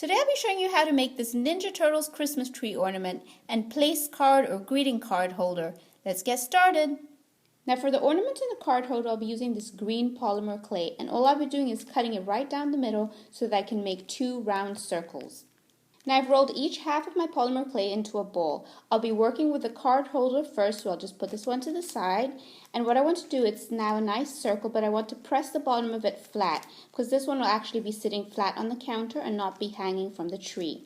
Today I'll be showing you how to make this Ninja Turtles Christmas tree ornament and place card or greeting card holder. Let's get started. Now for the ornament and the card holder, I'll be using this green polymer clay, and all I'll be doing is cutting it right down the middle so that I can make two round circles. Now I've rolled each half of my polymer clay into a ball. I'll be working with the card holder first, so I'll just put this one to the side. And what I want to do, it's now a nice circle, but I want to press the bottom of it flat, because this one will actually be sitting flat on the counter and not be hanging from the tree.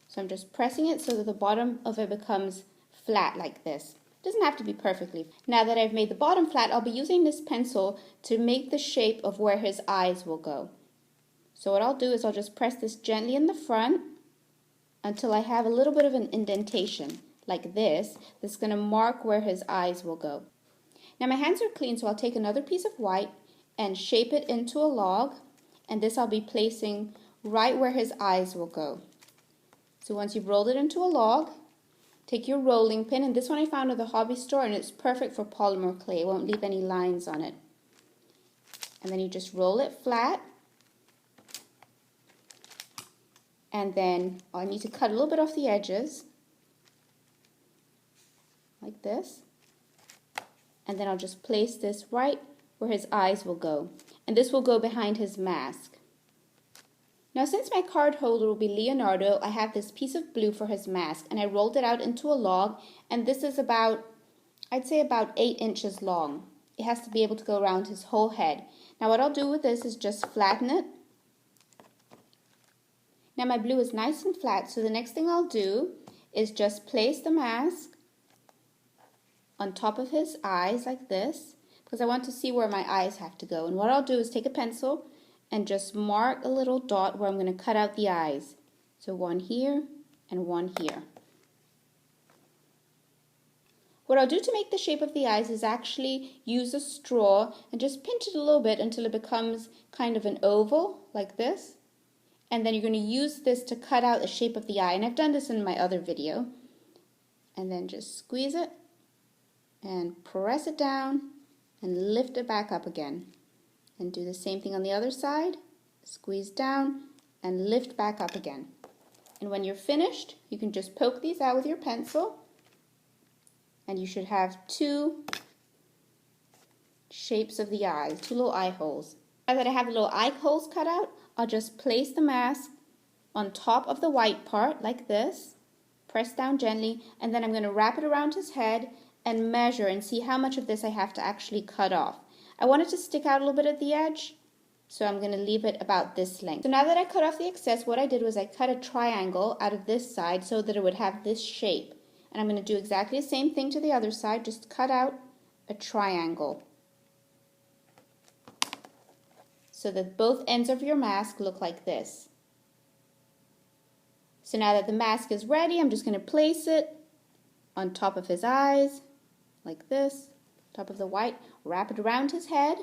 So I'm just pressing it so that the bottom of it becomes flat like this. It doesn't have to be perfectly. Now that I've made the bottom flat, I'll be using this pencil to make the shape of where his eyes will go. So what I'll do is I'll just press this gently in the front until I have a little bit of an indentation, like this, that's going to mark where his eyes will go. Now my hands are clean, so I'll take another piece of white and shape it into a log, and this I'll be placing right where his eyes will go. So once you've rolled it into a log, take your rolling pin, and this one I found at the hobby store, and it's perfect for polymer clay. It won't leave any lines on it. And then you just roll it flat. And then I need to cut a little bit off the edges, like this. And then I'll just place this right where his eyes will go. And this will go behind his mask. Now since my card holder will be Leonardo, I have this piece of blue for his mask. And I rolled it out into a log. And this is about, I'd say about 8 inches long. It has to be able to go around his whole head. Now what I'll do with this is just flatten it. Now my blue is nice and flat, so the next thing I'll do is just place the mask on top of his eyes like this, because I want to see where my eyes have to go. And what I'll do is take a pencil and just mark a little dot where I'm going to cut out the eyes. So one here and one here. What I'll do to make the shape of the eyes is actually use a straw and just pinch it a little bit until it becomes kind of an oval like this. And then you're going to use this to cut out the shape of the eye. And I've done this in my other video. And then just squeeze it and press it down and lift it back up again. And do the same thing on the other side. Squeeze down and lift back up again. And when you're finished, you can just poke these out with your pencil. And you should have two shapes of the eyes, two little eye holes. Now that I have the little eye holes cut out, I'll just place the mask on top of the white part like this, press down gently, and then I'm going to wrap it around his head and measure and see how much of this I have to actually cut off. I want it to stick out a little bit at the edge, so I'm going to leave it about this length. So now that I cut off the excess, what I did was I cut a triangle out of this side so that it would have this shape. And I'm going to do exactly the same thing to the other side, just cut out a triangle, so that both ends of your mask look like this. So now that the mask is ready, I'm just going to place it on top of his eyes, like this, top of the white, wrap it around his head,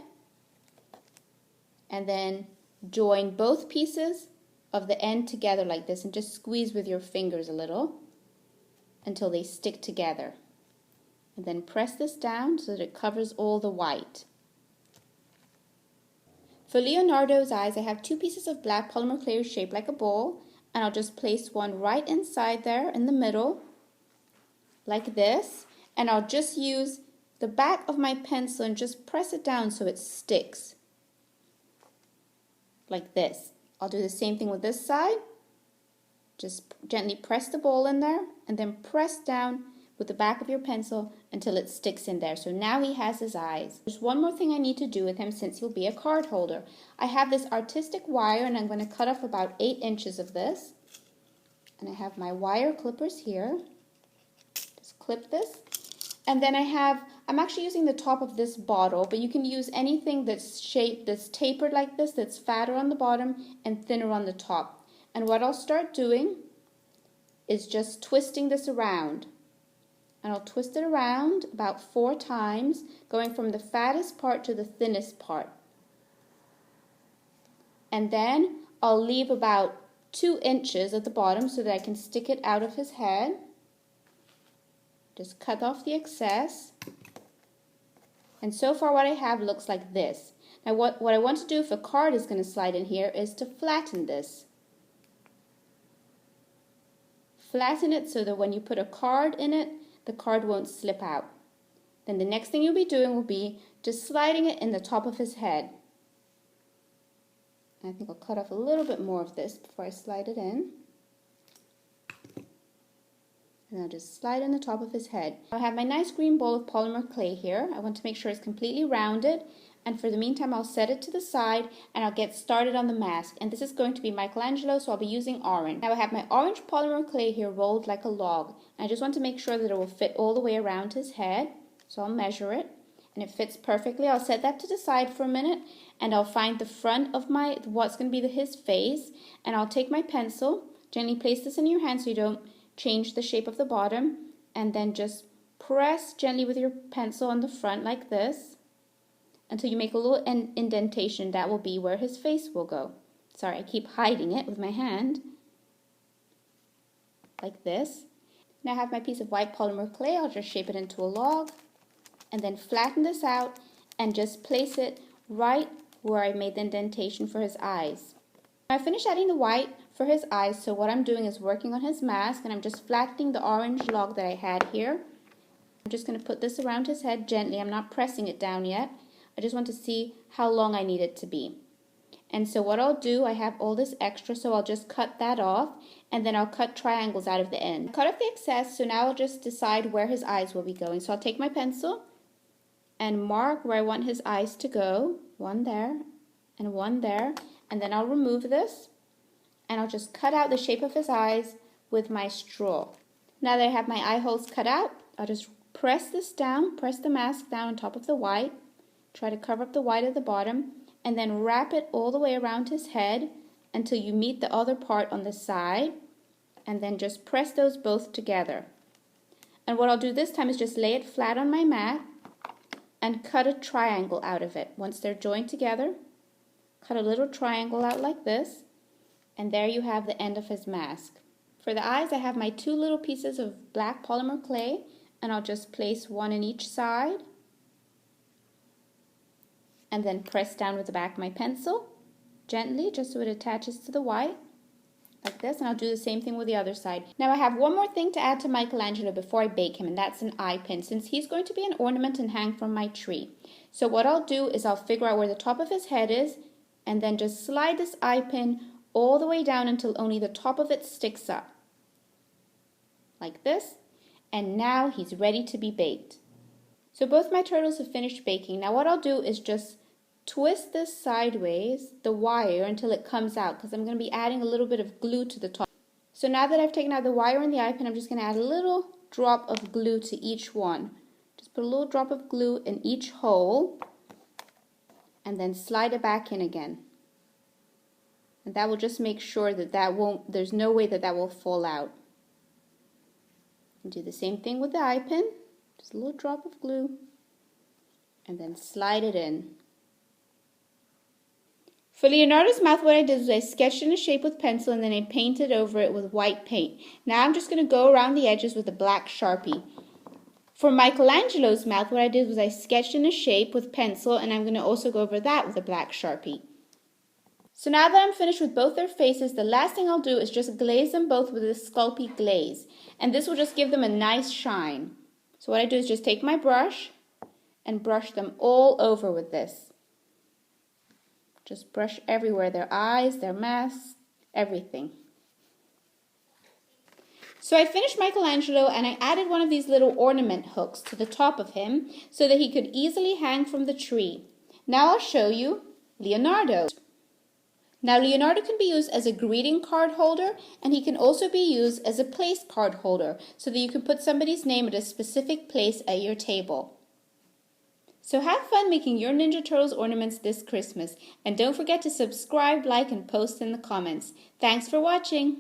and then join both pieces of the end together like this, and just squeeze with your fingers a little until they stick together. And then press this down so that it covers all the white. For Leonardo's eyes, I have two pieces of black polymer clay shaped like a ball, and I'll just place one right inside there in the middle, like this, and I'll just use the back of my pencil and just press it down so it sticks, like this. I'll do the same thing with this side. Just gently press the ball in there, and then press down with the back of your pencil until it sticks in there. So now he has his eyes. There's one more thing I need to do with him since he'll be a card holder. I have this artistic wire, and I'm going to cut off about 8 inches of this. And I have my wire clippers here. Just clip this. And then I'm actually using the top of this bottle, but you can use anything that's shaped, that's tapered like this, that's fatter on the bottom and thinner on the top. And what I'll start doing is just twisting this around. And I'll twist it around about 4 times, going from the fattest part to the thinnest part. And then I'll leave about 2 inches at the bottom so that I can stick it out of his head. Just cut off the excess. And so far what I have looks like this. Now what I want to do if a card is going to slide in here is to flatten this. flatten it so that when you put a card in it, the card won't slip out. Then the next thing you'll be doing will be just sliding it in the top of his head. I think I'll cut off a little bit more of this before I slide it in. And I'll just slide in the top of his head. I have my nice green bowl of polymer clay here. I want to make sure it's completely rounded. And for the meantime, I'll set it to the side and I'll get started on the mask. And this is going to be Michelangelo, so I'll be using orange. Now I have my orange polymer clay here rolled like a log. I just want to make sure that it will fit all the way around his head. So I'll measure it. And it fits perfectly. I'll set that to the side for a minute. And I'll find the front of what's going to be his face. And I'll take my pencil. Gently place this in your hand so you don't change the shape of the bottom, and then just press gently with your pencil on the front like this until you make a little indentation. That will be where his face will go. Sorry, I keep hiding it with my hand. Like this. Now I have my piece of white polymer clay. I'll just shape it into a log and then flatten this out and just place it right where I made the indentation for his eyes. I finished adding the white for his eyes, so what I'm doing is working on his mask, and I'm just flattening the orange log that I had here. I'm just going to put this around his head gently. I'm not pressing it down yet. I just want to see how long I need it to be. And so what I'll do, I have all this extra, so I'll just cut that off, and then I'll cut triangles out of the end. Cut off the excess, so now I'll just decide where his eyes will be going. So I'll take my pencil and mark where I want his eyes to go. One there and one there. And then I'll remove this. And I'll just cut out the shape of his eyes with my straw. Now that I have my eye holes cut out, I'll just press this down, press the mask down on top of the white, try to cover up the white at the bottom, and then wrap it all the way around his head until you meet the other part on the side, and then just press those both together. And what I'll do this time is just lay it flat on my mat and cut a triangle out of it. Once they're joined together, cut a little triangle out like this. And there you have the end of his mask. For the eyes, I have my two little pieces of black polymer clay, and I'll just place one in each side. And then press down with the back of my pencil, gently, just so it attaches to the white, like this. And I'll do the same thing with the other side. Now I have one more thing to add to Michelangelo before I bake him, and that's an eye pin, since he's going to be an ornament and hang from my tree. So what I'll do is I'll figure out where the top of his head is, and then just slide this eye pin all the way down until only the top of it sticks up. Like this. And now he's ready to be baked. So both my turtles have finished baking. Now what I'll do is just twist this sideways, the wire, until it comes out, because I'm going to be adding a little bit of glue to the top. So now that I've taken out the wire and the eye pin, I'm just going to add a little drop of glue to each one. Just put a little drop of glue in each hole and then slide it back in again. And that will just make sure that there's no way that will fall out. And do the same thing with the eye pin. Just a little drop of glue. And then slide it in. For Leonardo's mouth, what I did was I sketched in a shape with pencil and then I painted over it with white paint. Now I'm just going to go around the edges with a black Sharpie. For Michelangelo's mouth, what I did was I sketched in a shape with pencil, and I'm going to also go over that with a black Sharpie. So now that I'm finished with both their faces, the last thing I'll do is just glaze them both with a Sculpey glaze. And this will just give them a nice shine. So what I do is just take my brush and brush them all over with this. Just brush everywhere, their eyes, their masks, everything. So I finished Michelangelo, and I added one of these little ornament hooks to the top of him so that he could easily hang from the tree. Now I'll show you Leonardo. Now Leonardo can be used as a greeting card holder, and he can also be used as a place card holder so that you can put somebody's name at a specific place at your table. So have fun making your Ninja Turtles ornaments this Christmas, and don't forget to subscribe, like, and post in the comments. Thanks for watching!